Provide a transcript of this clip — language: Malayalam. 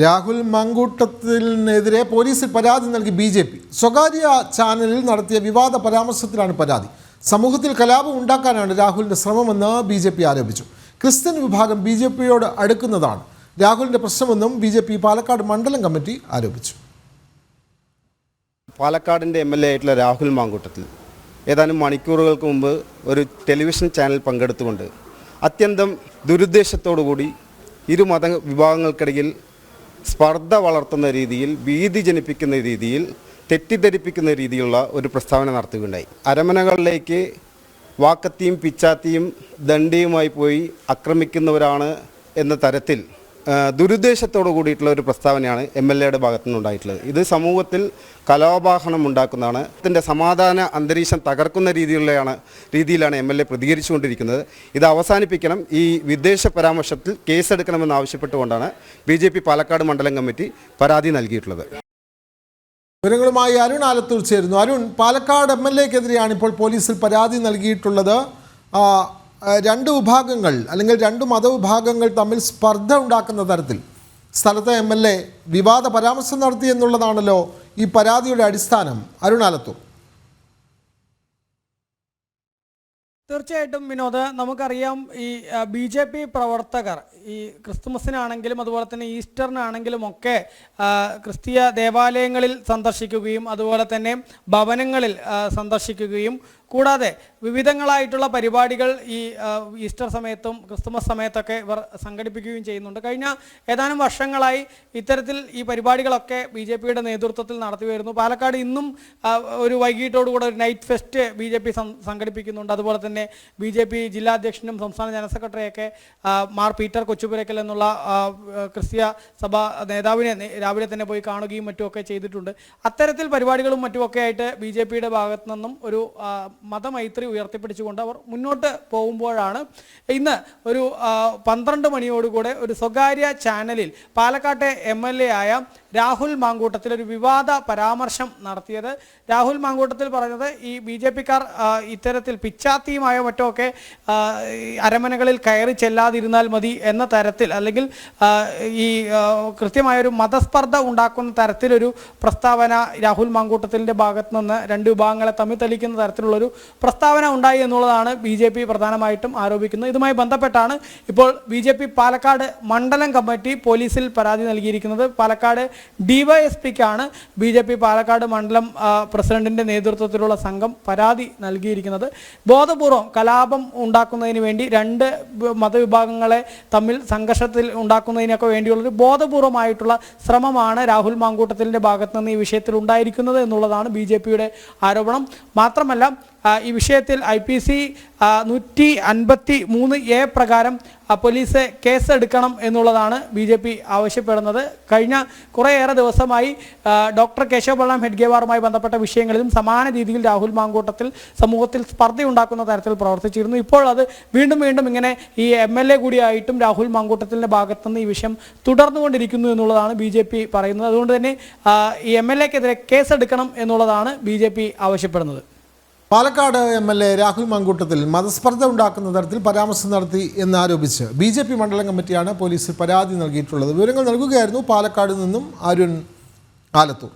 രാഹുൽ മാങ്കൂട്ടത്തിനെതിരെ പോലീസിൽ പരാതി നൽകി ബി.ജെ.പി. സ്വകാര്യ ചാനലിൽ നടത്തിയ വിവാദ പരാമർശത്തിലാണ് പരാതി. സമൂഹത്തിൽ കലാപം ഉണ്ടാക്കാനാണ് രാഹുലിൻ്റെ ശ്രമമെന്ന് ബി.ജെ.പി. ആരോപിച്ചു. ക്രിസ്ത്യൻ വിഭാഗം ബി.ജെ.പിയോട് അടുക്കുന്നതാണ് രാഹുലിൻ്റെ പ്രശ്നമെന്നും ബി.ജെ.പി. പാലക്കാട് മണ്ഡലം കമ്മിറ്റി ആരോപിച്ചു. പാലക്കാടിൻ്റെ MLA ആയിട്ടുള്ള രാഹുൽ മാങ്കൂട്ടത്തിൽ ഏതാനും മണിക്കൂറുകൾക്ക് മുമ്പ് ഒരു ടെലിവിഷൻ ചാനൽ പങ്കെടുത്തുകൊണ്ട് അത്യന്തം ദുരുദ്ദേശത്തോടുകൂടി ഇരു മത വിഭാഗങ്ങൾക്കിടയിൽ സ്പർദ്ധ വളർത്തുന്ന രീതിയിൽ, ഭീതി ജനിപ്പിക്കുന്ന രീതിയിൽ, തെറ്റിദ്ധരിപ്പിക്കുന്ന രീതിയിലുള്ള ഒരു പ്രസ്താവന നടത്തുകയുണ്ടായി. അരമനകളിലേക്ക് വാക്കത്തിയും പിച്ചാത്തിയും ദണ്ഡിയുമായി പോയി ആക്രമിക്കുന്നവരാണ് എന്ന തരത്തിൽ ദുരുദ്ദേശത്തോടു കൂടിയിട്ടുള്ള ഒരു പ്രസ്താവനയാണ് MLAയുടെ ഭാഗത്തു നിന്നുണ്ടായിട്ടുള്ളത്. ഇത് സമൂഹത്തിൽ കലാപാഹനം ഉണ്ടാക്കുന്നതാണ്. ഇതിൻ്റെ സമാധാന അന്തരീക്ഷം തകർക്കുന്ന രീതിയിലാണ് MLA പ്രതികരിച്ചുകൊണ്ടിരിക്കുന്നത്. ഇത് അവസാനിപ്പിക്കണം. ഈ വിദ്വേഷ പരാമർശത്തിൽ കേസെടുക്കണമെന്ന് ആവശ്യപ്പെട്ടുകൊണ്ടാണ് BJP പാലക്കാട് മണ്ഡലം കമ്മിറ്റി പരാതി നൽകിയിട്ടുള്ളത്. വിവരങ്ങളുമായി അരുൺ ആലത്തൂർ ചേരുന്നു. അരുൺ, പാലക്കാട് MLAക്കെതിരെയാണ് ഇപ്പോൾ പോലീസിൽ പരാതി നൽകിയിട്ടുള്ളത്. രണ്ട് വിഭാഗങ്ങൾ അല്ലെങ്കിൽ രണ്ട് മതവിഭാഗങ്ങൾ തമ്മിൽ സ്പർദ്ധ ഉണ്ടാക്കുന്ന തരത്തിൽ സ്ഥലത്തെ MLA വിവാദ പരാമർശം നടത്തി എന്നുള്ളതാണല്ലോ ഈ പരാതിയുടെ അടിസ്ഥാനം. അരുൺ ആലത്തൂർ. തീർച്ചയായിട്ടും വിനോദ്, നമുക്കറിയാം ഈ BJP പ്രവർത്തകർ ഈ ക്രിസ്തുമസിനാണെങ്കിലും അതുപോലെ തന്നെ ഈസ്റ്ററിനാണെങ്കിലും ഒക്കെ ക്രിസ്തീയ ദേവാലയങ്ങളിൽ സന്ദർശിക്കുകയും അതുപോലെ തന്നെ ഭവനങ്ങളിൽ സന്ദർശിക്കുകയും കൂടാതെ വിവിധങ്ങളായിട്ടുള്ള പരിപാടികൾ ഈ ഈസ്റ്റർ സമയത്തും ക്രിസ്തുമസ് സമയത്തൊക്കെ ഇവർ സംഘടിപ്പിക്കുകയും ചെയ്യുന്നുണ്ട്. കഴിഞ്ഞ ഏതാനും വർഷങ്ങളായി ഇത്തരത്തിൽ ഈ പരിപാടികളൊക്കെ BJPയുടെ നേതൃത്വത്തിൽ നടത്തി വരുന്നു. പാലക്കാട് ഇന്നും ഒരു വൈകിട്ടോടുകൂടെ ഒരു നൈറ്റ് ഫെസ്റ്റ് BJP സംഘടിപ്പിക്കുന്നുണ്ട്. അതുപോലെ തന്നെ BJP ജില്ലാ അധ്യക്ഷനും സംസ്ഥാന ജനറൽ സെക്രട്ടറിയൊക്കെ മാർ പീറ്റർ കൊച്ചുപുരയ്ക്കൽ എന്നുള്ള ക്രിസ്തീയ സഭാ നേതാവിനെ രാവിലെ തന്നെ പോയി കാണുകയും മറ്റുമൊക്കെ ചെയ്തിട്ടുണ്ട്. അത്തരത്തിൽ പരിപാടികളും മറ്റുമൊക്കെ ആയിട്ട് BJPയുടെ ഭാഗത്തു നിന്നും ഒരു മതമൈത്രി ഉയർത്തിപ്പിടിച്ചുകൊണ്ട് അവർ മുന്നോട്ട് പോകുമ്പോഴാണ് ഇന്ന് ഒരു 12 മണിയോടുകൂടെ ഒരു സ്വകാര്യ ചാനലിൽ പാലക്കാട്ടെ MLA ആയ രാഹുൽ മാങ്കൂട്ടത്തിൽ ഒരു വിവാദ പരാമർശം നടത്തിയത്. രാഹുൽ മാങ്കൂട്ടത്തിൽ പറഞ്ഞത് ഈ BJPക്കാർ ഇത്തരത്തിൽ പിച്ചാത്തിയുമായ മറ്റൊക്കെ അരമനകളിൽ കയറി ചെല്ലാതിരുന്നാൽ മതി എന്ന തരത്തിൽ, അല്ലെങ്കിൽ ഈ കൃത്യമായൊരു മതസ്പർദ്ധ ഉണ്ടാക്കുന്ന തരത്തിലൊരു പ്രസ്താവന രാഹുൽ മാങ്കൂട്ടത്തിൻ്റെ ഭാഗത്തു നിന്ന് രണ്ട് വിഭാഗങ്ങളെ തമ്മിൽ തെളിയിക്കുന്ന തരത്തിലുള്ളൊരു പ്രസ്താവന ഉണ്ടായി എന്നുള്ളതാണ് BJP പ്രധാനമായിട്ടും ആരോപിക്കുന്നത്. ഇതുമായി ബന്ധപ്പെട്ടാണ് ഇപ്പോൾ BJP പാലക്കാട് മണ്ഡലം കമ്മിറ്റി പോലീസിൽ പരാതി നൽകിയിരിക്കുന്നത്. പാലക്കാട് DYSPക്കാണ് BJP പാലക്കാട് മണ്ഡലം പ്രസിഡന്റിന്റെ നേതൃത്വത്തിലുള്ള സംഘം പരാതി നൽകിയിരിക്കുന്നത്. ബോധപൂർവം കലാപം ഉണ്ടാക്കുന്നതിന് വേണ്ടി രണ്ട് മതവിഭാഗങ്ങളെ തമ്മിൽ സംഘർഷത്തിൽ ഉണ്ടാക്കുന്നതിനൊക്കെ വേണ്ടിയുള്ളൊരു ബോധപൂർവമായിട്ടുള്ള ശ്രമമാണ് രാഹുൽ മാങ്കൂട്ടത്തിൻ്റെ ഭാഗത്ത് നിന്ന് ഈ വിഷയത്തിൽ ഉണ്ടായിരിക്കുന്നത് എന്നുള്ളതാണ് BJPയുടെ ആരോപണം. മാത്രമല്ല ഈ വിഷയത്തിൽ IPC 153A പ്രകാരം പോലീസ് കേസെടുക്കണം എന്നുള്ളതാണ് BJP ആവശ്യപ്പെടുന്നത്. കഴിഞ്ഞ കുറേയേറെ ദിവസമായി ഡോക്ടർ കേശവ് ബൽറാം ഹെഡ്ഗേവാറുമായി ബന്ധപ്പെട്ട വിഷയങ്ങളിലും സമാന രീതിയിൽ രാഹുൽ മാങ്കൂട്ടത്തിൽ സമൂഹത്തിൽ സ്പർദ്ധയുണ്ടാക്കുന്ന തരത്തിൽ പ്രവർത്തിച്ചിരുന്നു. ഇപ്പോൾ അത് വീണ്ടും ഇങ്ങനെ ഈ MLA കൂടിയായിട്ടും രാഹുൽ മാങ്കൂട്ടത്തിൻ്റെ ഭാഗത്തുനിന്ന് ഈ വിഷയം തുടർന്നുകൊണ്ടിരിക്കുന്നു എന്നുള്ളതാണ് BJP പറയുന്നത്. അതുകൊണ്ട് തന്നെ ഈ MLAക്കെതിരെ കേസെടുക്കണം എന്നുള്ളതാണ് BJP ആവശ്യപ്പെടുന്നത്. പാലക്കാട് MLA രാഹുൽ മാങ്കൂട്ടത്തിൽ മതസ്പർദ്ധ ഉണ്ടാക്കുന്ന തരത്തിൽ പരാമർശം നടത്തി എന്നാരോപിച്ച് BJP മണ്ഡലം കമ്മിറ്റിയാണ് പോലീസിൽ പരാതി നൽകിയിട്ടുള്ളത്. വിവരങ്ങൾ നൽകുകയായിരുന്നു പാലക്കാട് നിന്നും അരുൺ ആലത്തൂർ.